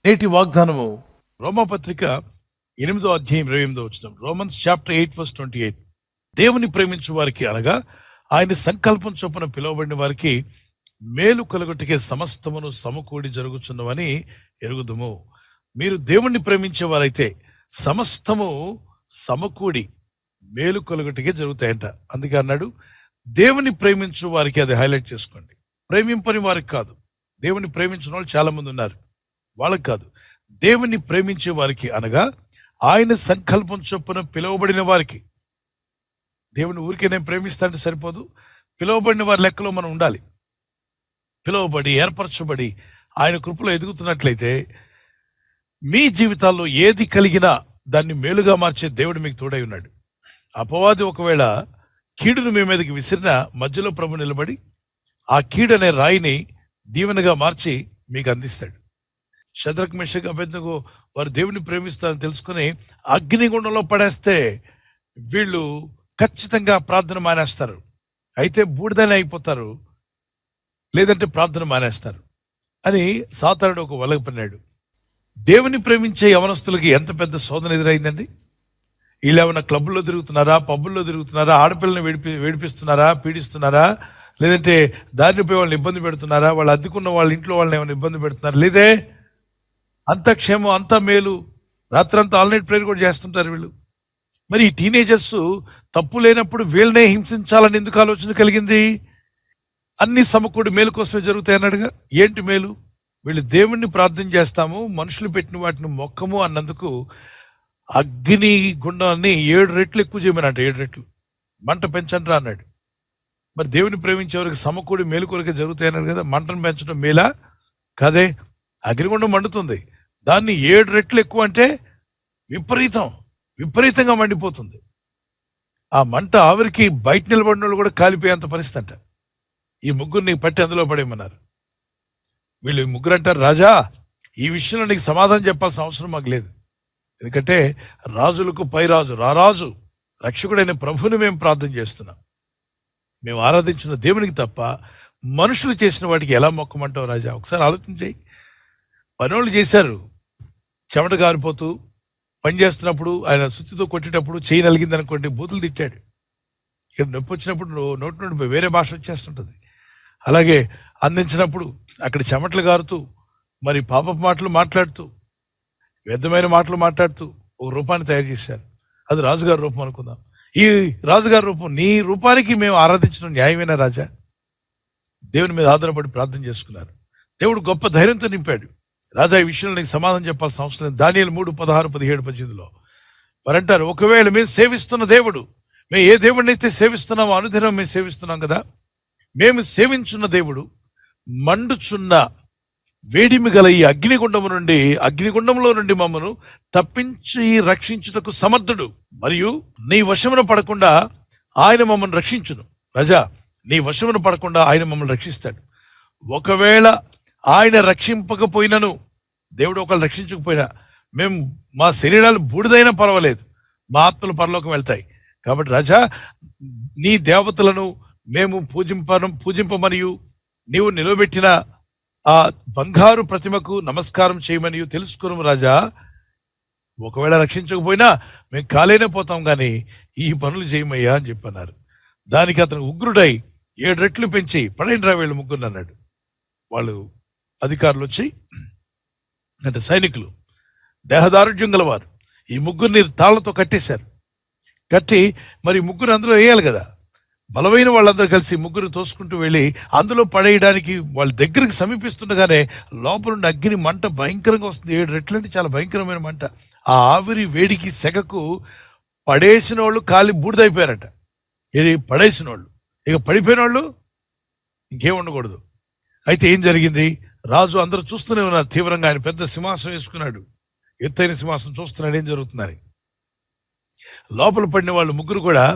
నేటి వాగ్దానము రోమాపత్రిక 8వ అధ్యాయం 28వ వచనం. Romans chapter 8:28. దేవుని ప్రేమించు వారికి అనగా ఆయన సంకల్పం చొప్పున పిలువబడిన వారికి మేలు కలుగుటకే సమస్తమును సమకూడి జరుగుచున్నవని ఎరుగుదుము. మీరు దేవుణ్ణి ప్రేమించేవారైతే సమస్తము సమకూడి మేలు కలుగుటకే జరుగుతాయంట. అందుకే అన్నాడు, దేవుని ప్రేమించు వారికి. అది హైలైట్ చేసుకోండి. ప్రేమింపని వారికి కాదు. దేవుని ప్రేమించిన వాళ్ళు చాలా మంది ఉన్నారు, వాళ్ళకి కాదు. దేవుని ప్రేమించే వారికి అనగా ఆయన సంకల్పం చొప్పున పిలువబడిన వారికి. దేవుని ఊరికే నేను ప్రేమిస్తాంటే సరిపోదు, పిలువబడిన వారి లెక్కలో మనం ఉండాలి. పిలువబడి ఏర్పరచబడి ఆయన కృపలో ఎదుగుతున్నట్లయితే మీ జీవితాల్లో ఏది కలిగినా దాన్ని మేలుగా మార్చే దేవుడు మీకు తోడై ఉన్నాడు. అపవాది ఒకవేళ కీడును మీ మీదకి విసిరిన మధ్యలో ప్రభు నిలబడి ఆ కీడు అనే రాయిని దీవెనగా మార్చి మీకు అందిస్తాడు. షద్రక్ మెషక్ అబేద్నెగో వారు దేవుని ప్రేమిస్తారని తెలుసుకుని అగ్నిగుండంలో పడేస్తే వీళ్ళు ఖచ్చితంగా ప్రార్థన మానేస్తారు. అయితే బూడిదనే అయిపోతారు, లేదంటే ప్రార్థన మానేస్తారు అని సాతానుడు ఒక వలగ పన్నాడు. దేవుని ప్రేమించే యవనస్తులకి ఎంత పెద్ద శోధన ఎదురైందండి. వీళ్ళు ఏమైనా క్లబ్బుల్లో తిరుగుతున్నారా, పబ్బుల్లో తిరుగుతున్నారా, ఆడపిల్లని వేడిపిస్తున్నారా, పీడిస్తున్నారా, లేదంటే దారిని పోయి వాళ్ళని ఇబ్బంది పెడుతున్నారా, వాళ్ళు అద్దెకున్న వాళ్ళ ఇంట్లో వాళ్ళని ఏమైనా ఇబ్బంది పెడుతున్నారా? లేదే, అంత క్షేమం, అంత మేలు. రాత్రంతా ఆల్ నైట్ ప్రేయర్ కూడా చేస్తుంటారు వీళ్ళు. మరి ఈ టీనేజర్స్ తప్పు లేనప్పుడు వీళ్ళనే హింసించాలని ఎందుకు ఆలోచన కలిగింది? అన్ని సమకూడి మేలు కోసమే జరుగుతాయి అన్నాడుగా. ఏంటి మేలు? వీళ్ళు దేవుణ్ణి ప్రార్థన చేస్తాము, మనుషులు పెట్టిన వాటిని మొక్కము అన్నందుకు అగ్ని గుండాన్ని 7 రెట్లు ఎక్కువ చేయమనంట. 7 రెట్లు మంట పెంచండి అన్నాడు. మరి దేవుని ప్రేమించేవారికి సమకూడి మేలు కొరకే జరుగుతాయి అన్నాడు కదా. మంటను పెంచడం మేలా కాదే. అగ్నిగుండం మండుతుంది, దాన్ని 7 రెట్లు ఎక్కువ అంటే విపరీతంగా మండిపోతుంది. ఆ మంట ఆవిరికి బయట నిలబడిన వాళ్ళు కూడా కాలిపోయేంత పరిస్థితి అంట. ఈ ముగ్గురిని పట్టి అందులో పడేయమన్నారు. వీళ్ళు ముగ్గురు అంటారు, రాజా ఈ విషయంలో నీకు సమాధానం చెప్పాల్సిన అవసరం మాకు లేదు. ఎందుకంటే రాజులకు పై రాజు, రారాజు, రక్షకుడైన ప్రభుని మేము ప్రార్థన చేస్తున్నాం. మేము ఆరాధించిన దేవునికి తప్ప మనుషులు చేసిన వాటికి ఎలా మొక్కమంటావు రాజా? ఒకసారి ఆలోచించేయి. పనోళ్ళు చేశారు, చెమట గారిపోతూ పని చేస్తున్నప్పుడు ఆయన సుత్తితో కొట్టేటప్పుడు చేయి నలిగింది అనుకోండి, బూతులు తిట్టాడు. ఇక్కడ నొప్పి వచ్చినప్పుడు నోటి నుండి వేరే భాష వచ్చేస్తుంటుంది. అలాగే అందించినప్పుడు అక్కడ చెమటలు గారుతూ మరి పాపపు మాటలు మాట్లాడుతూ వ్యర్థమైన మాటలు మాట్లాడుతూ ఒక రూపాన్ని తయారు చేశారు. అది రాజుగారి రూపం అనుకుందాం. ఈ రాజుగారి రూపం, నీ రూపానికి మేము ఆరాధించడం న్యాయమేనా రాజా? దేవుని మీద ఆధారపడి ప్రార్థన చేసుకున్నారు. దేవుడు గొప్ప ధైర్యంతో నింపాడు. రాజా ఈ విషయంలో నీకు సమాధానం చెప్పాల్సిన అవసరం లేదు. దానియేలు 3:16, 17, 18లో వారంటారు, ఒకవేళ మేము సేవిస్తున్న దేవుడు, మేము ఏ దేవుడిని అయితే సేవిస్తున్నామో అనుదినం మేము సేవిస్తున్నాం కదా, మేము సేవించున్న దేవుడు మండుచున్న వేడిమి గల ఈ అగ్నిగుండంలో నుండి మమ్మను తప్పించి రక్షించుటకు సమర్థుడు, మరియు నీ వశమున పడకుండా ఆయన మమ్మల్ని రక్షించును. రాజా నీ వశమున పడకుండా ఆయన మమ్మల్ని రక్షిస్తాడు. ఒకవేళ ఆయన రక్షింపకపోయినను, దేవుడు ఒకళ్ళు రక్షించకపోయినా, మేము మా శరీరాలు బూడిదైనా పర్వాలేదు, మా ఆత్మలు పరలోకం వెళ్తాయి. కాబట్టి రాజా నీ దేవతలను మేము పూజింపమనియు నీవు నిలబెట్టిన ఆ బంగారు ప్రతిమకు నమస్కారం చేయమని తెలుసుకున్నాము రాజా. ఒకవేళ రక్షించకపోయినా మేము కాలేనే పోతాం, కానీ ఈ పనులు చేయమయ్యా అని చెప్పన్నారు. దానికి అతను ఉగ్రుడై 7 రెట్లు పెంచి పడేండ్రా వీళ్ళు ముగ్గురు అన్నాడు. వాళ్ళు అధికారులు వచ్చి, అంటే సైనికులు, దేహదారుఢ్యం గలవారు, ఈ ముగ్గురిని తాళ్లతో కట్టేశారు. కట్టి మరి ముగ్గురు అందులో వేయాలి కదా. బలమైన వాళ్ళందరూ కలిసి ముగ్గురు తోసుకుంటూ వెళ్ళి అందులో పడేయడానికి వాళ్ళ దగ్గరికి సమీపిస్తుండగానే లోపల నుండి అగ్ని మంట భయంకరంగా వస్తుంది. 7 రెట్లు అంటే చాలా భయంకరమైన మంట. ఆ ఆవిరి వేడికి సెగకు పడేసిన వాళ్ళు కాలి బూడిదైపోయారట. ఇది పడేసిన వాళ్ళు. ఇక పడిపోయిన వాళ్ళు ఇంకేం ఉండకూడదు. అయితే ఏం జరిగింది? రాజు అందరూ చూస్తూనే ఉన్నారు తీవ్రంగా. ఆయన పెద్ద సింహాసనం వేసుకున్నాడు, ఎత్తైన సింహాసనం, చూస్తున్నాడు ఏం జరుగుతుందని. లోపల పడిన వాళ్ళు ముగ్గురు కూడా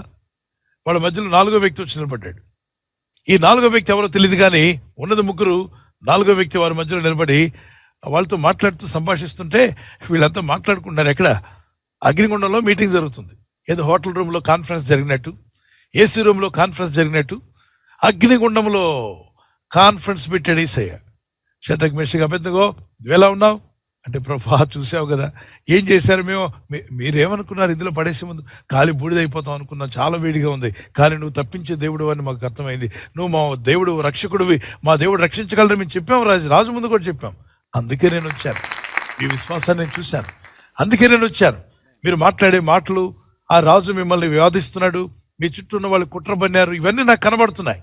వాళ్ళ మధ్యలో 4వ వ్యక్తి వచ్చి నిలబడ్డాడు. ఈ 4వ వ్యక్తి ఎవరో తెలియదు, కానీ ఉన్నది ముగ్గురు. 4వ వ్యక్తి వారి మధ్యలో నిలబడి వాళ్ళతో మాట్లాడుతూ సంభాషిస్తుంటే వీళ్ళంతా మాట్లాడుకుంటున్నారు. ఎక్కడ? అగ్నిగుండంలో మీటింగ్ జరుగుతుంది. ఏదో హోటల్ రూమ్లో కాన్ఫరెన్స్ జరిగినట్టు, ఏసీ రూమ్లో కాన్ఫరెన్స్ జరిగినట్టు అగ్నిగుండంలో కాన్ఫరెన్స్ పెట్టాడు యేసయ్య. షడ్రక్ మేషక్ అబేద్నెగో, నువ్వు ఎలా ఉన్నావు? అంటే ప్రభా చూసావు కదా ఏం చేశారు మేము, మీరేమనుకున్నారు ఇందులో పడేసే ముందు? కాలి బూడిదైపోతాం అనుకున్నాం, చాలా వేడిగా ఉంది, కానీ నువ్వు తప్పించే దేవుడు అని మాకు అర్థమైంది. నువ్వు మా దేవుడు రక్షకుడివి, మా దేవుడు రక్షించగలరు మేము చెప్పాం, రాజు ముందు కూడా చెప్పాం. అందుకే నేను వచ్చాను, మీ విశ్వాసాన్ని నేను చూశాను, అందుకే నేను వచ్చాను. మీరు మాట్లాడే మాటలు, ఆ రాజు మిమ్మల్ని వివాదిస్తున్నాడు, మీ చుట్టూ ఉన్న వాళ్ళు కుట్ర పన్నారు, ఇవన్నీ నాకు కనబడుతున్నాయి.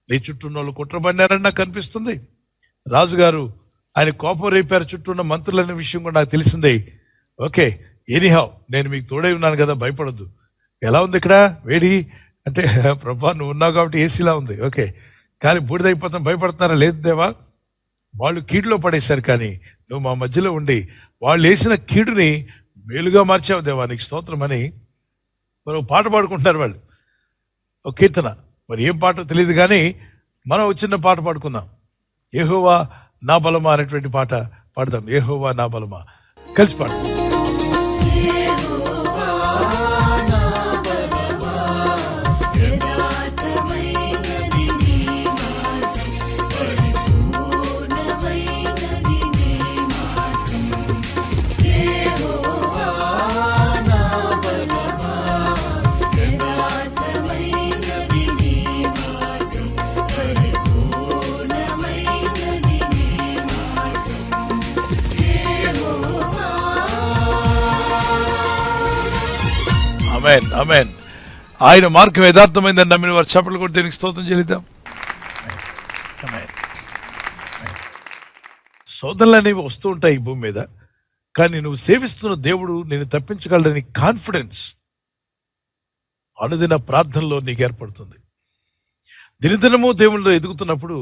నీ చుట్టూ ఉన్న వాళ్ళు కుట్ర పన్నారని నాకు కనిపిస్తుంది. రాజుగారు ఆయన కోపం రేపారు చుట్టూ ఉన్న మంత్రులనే విషయం కూడా నాకు తెలిసిందే. ఓకే, ఎనీహౌ నేను మీకు తోడై ఉన్నాను కదా, భయపడద్దు. ఎలా ఉంది ఇక్కడ వేడి అంటే, ప్రభా నువ్వు ఉన్నావు కాబట్టి ఏసీలా ఉంది. ఓకే, కానీ బూడిదైపోతాం భయపడుతున్నారా? లేదు దేవా, వాళ్ళు కీడులో పడేశారు, కానీ నువ్వు మా మధ్యలో ఉండి వాళ్ళు వేసిన కీడుని మేలుగా మార్చావు దేవా, నీకు స్తోత్రం అని మరి పాట పాడుకుంటున్నారు వాళ్ళు. ఒక కీర్తన, మరి ఏం పాటో తెలియదు, కానీ మనం చిన్న పాట పాడుకుందాం. యెహోవా నా బలమా అనేటువంటి పాట పాడదాం. యెహోవా నా బలమా, కలిసి పాడదాం. ఆమేన్, ఆమేన్. ఆయన మార్గం యథార్థమైందని నమ్మిన వారు చప్పట్లు కొట్టి దీనికి స్తోత్రం చెల్లిద్దాం. శోధనలు అనేవి వస్తూ ఉంటాయి ఈ భూమి మీద, కానీ నువ్వు సేవిస్తున్న దేవుడు నేను తప్పించగలడని కాన్ఫిడెన్స్ అనుదిన ప్రార్థనలో నీకు ఏర్పడుతుంది. దినదినము దేవుళ్ళు ఎదుగుతున్నప్పుడు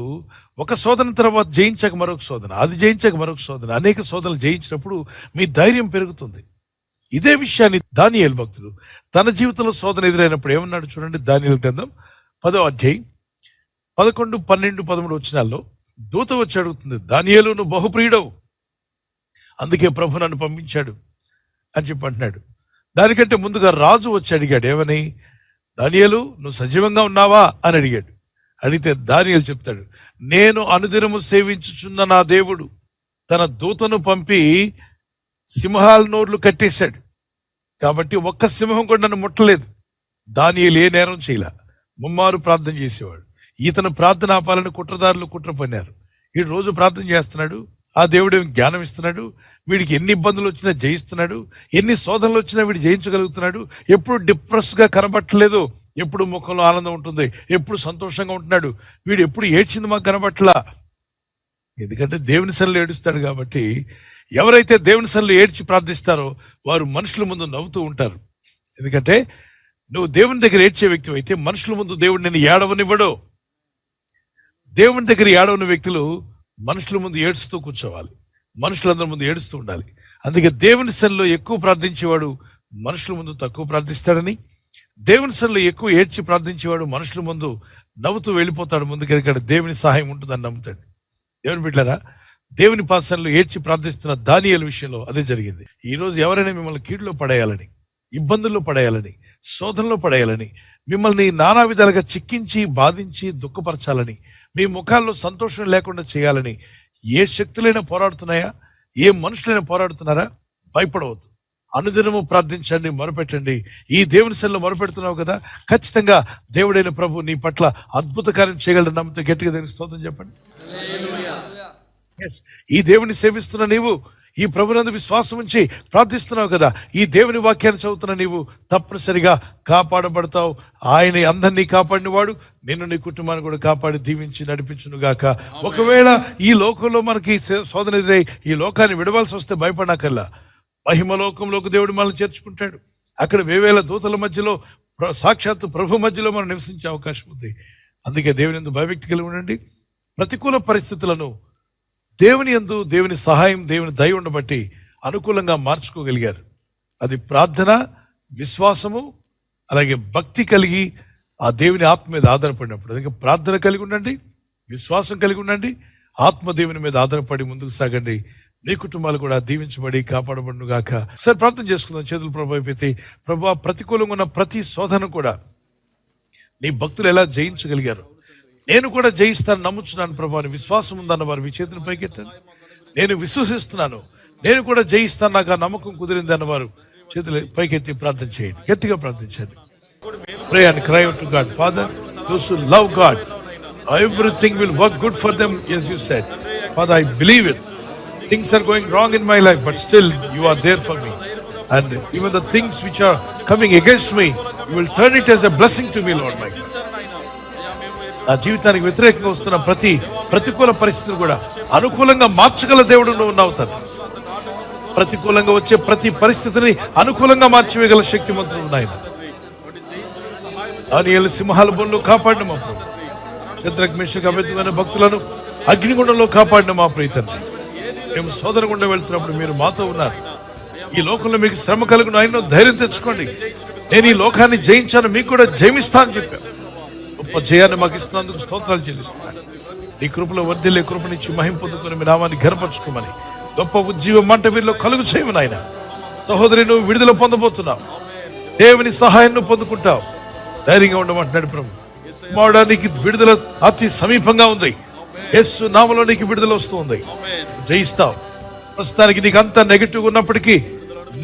ఒక శోధన తర్వాత జయించక మరొక శోధన, అది జయించక మరొక శోధన, అనేక శోధనలు జయించినప్పుడు మీ ధైర్యం పెరుగుతుంది. ఇదే విషయాన్ని దానియేలు భక్తుడు తన జీవితంలో శోధన ఎదురైనప్పుడు ఏమన్నాడు చూడండి. దానియేలు గ్రంథం 10వ అధ్యాయం 11, 12, 13 వచనాల్లో దూత వచ్చి అడుగుతుంది, దానియేలు నువ్వు బహుప్రియుడవు, అందుకే ప్రభు నన్ను పంపించాడు అని చెప్పి అంటున్నాడు. దానికంటే ముందుగా రాజు వచ్చి అడిగాడు, ఏమని? దానియేలు నువ్వు సజీవంగా ఉన్నావా అని అడిగాడు. అడిగితే దానియేలు చెప్తాడు, నేను అనుదినము సేవించుచున్న నా దేవుడు తన దూతను పంపి సింహాల నోర్లు కట్టేశాడు, కాబట్టి ఒక్క సింహం కూడా నన్ను ముట్టలేదు. దానియేలు ఏ నేరం చేయలే, ముమ్మారు ప్రార్థన చేసేవాడు. ఇతను ప్రార్థన ఆపాలని కుట్రదారులు కుట్ర పన్నారు. వీడు రోజు ప్రార్థన చేస్తున్నాడు, ఆ దేవుడు జ్ఞానం ఇస్తున్నాడు, వీడికి ఎన్ని ఇబ్బందులు వచ్చినా జయిస్తున్నాడు, ఎన్ని శోధనలు వచ్చినా వీడు జయించగలుగుతున్నాడు. ఎప్పుడు డిప్రెస్గా కనబట్టలేదు, ఎప్పుడు ముఖంలో ఆనందం ఉంటుంది, ఎప్పుడు సంతోషంగా ఉంటున్నాడు. వీడు ఎప్పుడు ఏడ్చింది మాకు కనబట్టలా, ఎందుకంటే దేవుని సన్నిధిలో ఏడుస్తాడు. కాబట్టి ఎవరైతే దేవుని సన్నిధిలో ఏడ్చి ప్రార్థిస్తారో వారు మనుషుల ముందు నవ్వుతూ ఉంటారు. ఎందుకంటే నువ్వు దేవుని దగ్గర ఏడ్చే వ్యక్తి అయితే మనుషుల ముందు దేవుడు నిన్ను ఏడవనివ్వడు. దేవుని దగ్గర ఏడవని వ్యక్తులు మనుషుల ముందు ఏడుస్తూ కూర్చోవాలి, మనుషులందరి ముందు ఏడుస్తూ ఉండాలి. అందుకే దేవుని సన్నిధిలో ఎక్కువ ప్రార్థించేవాడు మనుషుల ముందు తక్కువ ప్రార్థిస్తాడని, దేవుని సన్నిధిలో ఎక్కువ ఏడ్చి ప్రార్థించేవాడు మనుషుల ముందు నవ్వుతూ వెళ్ళిపోతాడు ముందుకు, ఎందుకంటే దేవుని సహాయం ఉంటుందని నమ్ముతాడు. దేవుని బిడ్డలారా, దేవుని పాసనలో ఏడ్చి ప్రార్థిస్తున్న దానియేలు విషయంలో అదే జరిగింది. ఈరోజు ఎవరైనా మిమ్మల్ని కీడులో పడేయాలని, ఇబ్బందుల్లో పడేయాలని, శోధనలో పడేయాలని, మిమ్మల్ని నానా విధాలుగా చిక్కించి బాధించి దుఃఖపరచాలని, మీ ముఖాల్లో సంతోషం లేకుండా చేయాలని ఏ శక్తులైనా పోరాడుతున్నాయా, ఏ మనుషులైనా పోరాడుతున్నారా? భయపడవద్దు. అనుదినము ప్రార్థించండి, మొరపెట్టండి. ఈ దేవుని సన్నిధిలో మొరపెడుతున్నావు కదా, ఖచ్చితంగా దేవుడైన ప్రభు నీ పట్ల అద్భుత కార్యం చేయగలరు. నమ్మితే గట్టిగా దేవునికి స్తోత్రం చెప్పండి. ఈ దేవుని సేవిస్తున్న నీవు, ఈ ప్రభునందు విశ్వాసం ఉంచి ప్రార్థిస్తున్నావు కదా, ఈ దేవుని వాక్యాన్ని చదువుతున్న నీవు తప్పనిసరిగా కాపాడబడతావు. ఆయన అందరినీ కాపాడిన వాడు నిన్ను నీ కుటుంబాన్ని కూడా కాపాడి దీవించి నడిపించును గాక. ఒకవేళ ఈ లోకంలో మనకి శోధన ఎదురై ఈ లోకాన్ని విడవాల్సి వస్తే భయపడనకల్లా, మహిమలోకంలోకి దేవుడు మనల్ని చేర్చుకుంటాడు. అక్కడ వేవేల దూతల మధ్యలో సాక్షాత్తు ప్రభు మధ్యలో మనం నివసించే అవకాశం ఉంది. అందుకే దేవుని యందు భయభక్తి కలిగి ఉండండి. ప్రతికూల పరిస్థితులను దేవుని యందు దేవుని సహాయం, దేవుని దయ ఉండబట్టి అనుకూలంగా మార్చుకోగలిగారు. అది ప్రార్థన, విశ్వాసము, అలాగే భక్తి కలిగి ఆ దేవుని ఆత్మ మీద ఆధారపడినప్పుడు. అందుకే ప్రార్థన కలిగి ఉండండి, విశ్వాసం కలిగి ఉండండి, ఆత్మ దేవుని మీద ఆధారపడి ముందుకు సాగండి. మీ కుటుంబాలు కూడా దీవించబడి కాపాడబడును గాక. సరే ప్రార్థన చేసుకుందాం. చేతులు ప్రభు అయిపోతే, ప్రభు ప్రతికూలంగా ఉన్న ప్రతి శోధన కూడా నీ భక్తులు ఎలా జయించగలిగారు, నేను కూడా జయిస్తాను నమ్ముచున్నాను ప్రభు అని విశ్వాసం ఉందన్న వారు మీ చేతులు పైకెత్తండి. నేను విశ్వసిస్తున్నాను, నేను కూడా జయిస్తాను, నాకు ఆ నమ్మకం కుదిరింది అన్నవారు చేతులు పైకెత్తి ప్రార్థన చేయండి, గట్టిగా ప్రార్థించండి. Pray and cry out to God. Father, those who love God, everything will work good for them, as you said. Father, I believe it. Things are going wrong in my life, but still you are there for me. And even the things which are coming against me, you will turn it as a blessing to me, Lord my God. నా జీవితానికి వ్యతిరేకంగా వస్తున్న ప్రతికూల పరిస్థితులు కూడా అనుకూలంగా మార్చగల దేవుడు నువ్వు ఉన్నావు తండ్రి. ప్రతికూలంగా వచ్చే ప్రతి పరిస్థితిని అనుకూలంగా మార్చివేయగల శక్తిమంతుడు ఉన్నాయి. దానియేలు సింహాల బొన్ను కాపాడిన మా ప్రభు, శద్రక్ మేషక్ అబేద్నెగో భక్తులను అగ్నిగుండంలో కాపాడిన మా ప్రియతండ్రి, మేము సోదరగుండం వెళ్తున్నప్పుడు మీరు మాతో ఉన్నారు. ఈ లోకంలో మీకు శ్రమ కలుగును, ఆయన ధైర్యం తెచ్చుకోండి, నేను ఈ లోకాన్ని జయించాను, మీకు కూడా జయమిస్తా అని చెప్పాను. గొప్ప జయాన్ని మాకు ఇస్తున్నందుకు స్తోత్రాలు చెల్లిస్తున్నాను. నీ కృపలో వర్ధిల్లే కృపనిచ్చి మహిమ పొందుకొని మీ నామాన్ని ఘనపరచుకోమని, గొప్ప ఉజ్జీవ మంట వీరిలో కలుగు చేయమని ఆయన. సహోదరి, నువ్వు విడుదల పొందబోతున్నావు, దేవుని సహాయాన్ని పొందుకుంటావు, ధైర్యంగా ఉండమంటున్నాడు ప్రభు. మావడానికి విడుదల అతి సమీపంగా ఉంది. యేసు నామములో నీకు విడుదల వస్తుంది, జయిస్తావు. ప్రస్తుతానికి నీకు అంత నెగటివ్ ఉన్నప్పటికీ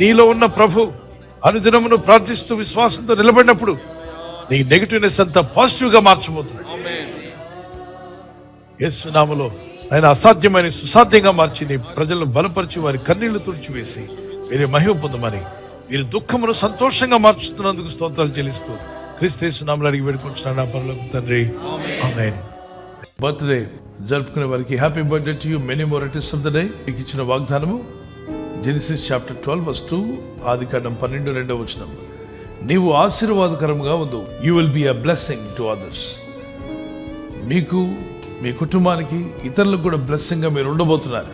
నీలో ఉన్న ప్రభు అనుదినమును ప్రార్థిస్తూ విశ్వాసంతో నిలబడినప్పుడు నీ నెగటివ్నెస్ అంతా పాజిటివ్ గా మార్చబోతున్నాడు. యేసు నామములో ఆయన అసాధ్యమైన సుసాధ్యంగా మార్చి నీ ప్రజలను బలపరిచి వారి కన్నీళ్లు తుడిచివేసి వీరి మహిమ పొందమని, వీరి దుఃఖమును సంతోషంగా మార్చుతున్నందుకు స్తోత్రాలు చెల్లిస్తూ క్రీస్తు యేసు నామములో అడిగి వేడుకుంటున్నాను నా పరలోకపు తండ్రి, ఆమేన్. బర్త్డే జరుపుకునే వారికి happy birthday to you, many more returns of the day. మీకు ఇచ్చిన వాగ్దానము జెనసిస్ చాప్టర్ 12:2, ఆదికాండం 12:2. నీవు ఆశీర్వాదకరంగా ఉండు, you will be a blessing to others. మీకు, మీ కుటుంబానికి, ఇతరులకు కూడా బ్లెస్సింగ్ గా మీరు ఉండబోతున్నారు.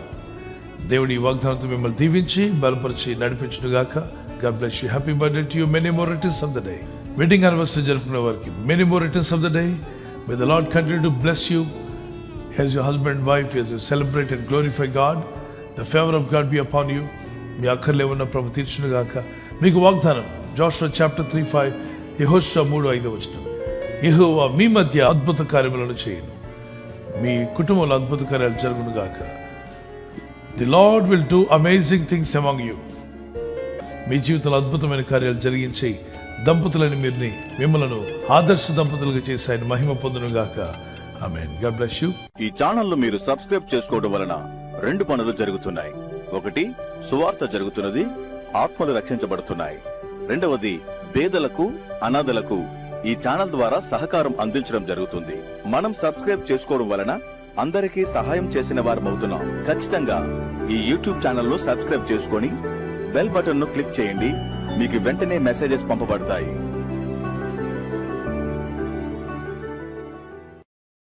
దేవుడి ఈ వాగ్దానంతో మిమ్మల్ని దీవించి బలపరిచి నడిపించును గాక. God bless you. Happy birthday to you, many more returns of the day. Wedding anniversary జరుపుకునే వారికి many more returns of the day. May the lord continue to bless you as your husband and wife, as you celebrate and glorify God. The favor of God be upon you. మీ అక్కర్లే ఉన్న ప్రభు తీర్చును గాక. మీకు వాగ్దానం Joshua chapter 3:5, యెహోషువ 3:5. యెహోవా మీ మధ్య అద్భుత కార్యములను చేయును, మీ కుటుంబంలో అద్భుత కార్యాలు జరుగును గాక. The Lord will do amazing things among you. మీ జీవితంలో అద్భుతమైన కార్యాలు జరిగించి దంపతులని మిమ్మలను ఆదర్శ దంపతులుగా చేసి ఆయన మహిమ పొందును గాక. ఆమేన్. God bless you. ఈ ఛానల్ ను మీరు సబ్స్క్రైబ్ చేసుకోవడం వలన 2 పనులు జరుగుతున్నాయి. ఒకటి, సువార్త జరుగుతున్నది, ఆత్మలు రక్షించబడుతున్నాయి. రెండవది, పేదలకు, అనాథలకు ఈ ఛానల్ ద్వారా సహకారం అందించడం జరుగుతుంది. మనం సబ్స్క్రైబ్ చేసుకోవడం వలన అందరికీ సహాయం చేసిన వారమవుతున్నాం. ఖచ్చితంగా ఈ యూట్యూబ్ ఛానల్ ను సబ్స్క్రైబ్ చేసుకొని బెల్ బటన్ ను క్లిక్ చేయండి. మీకు వెంటనే మెసేజెస్ పంపబడతాయి.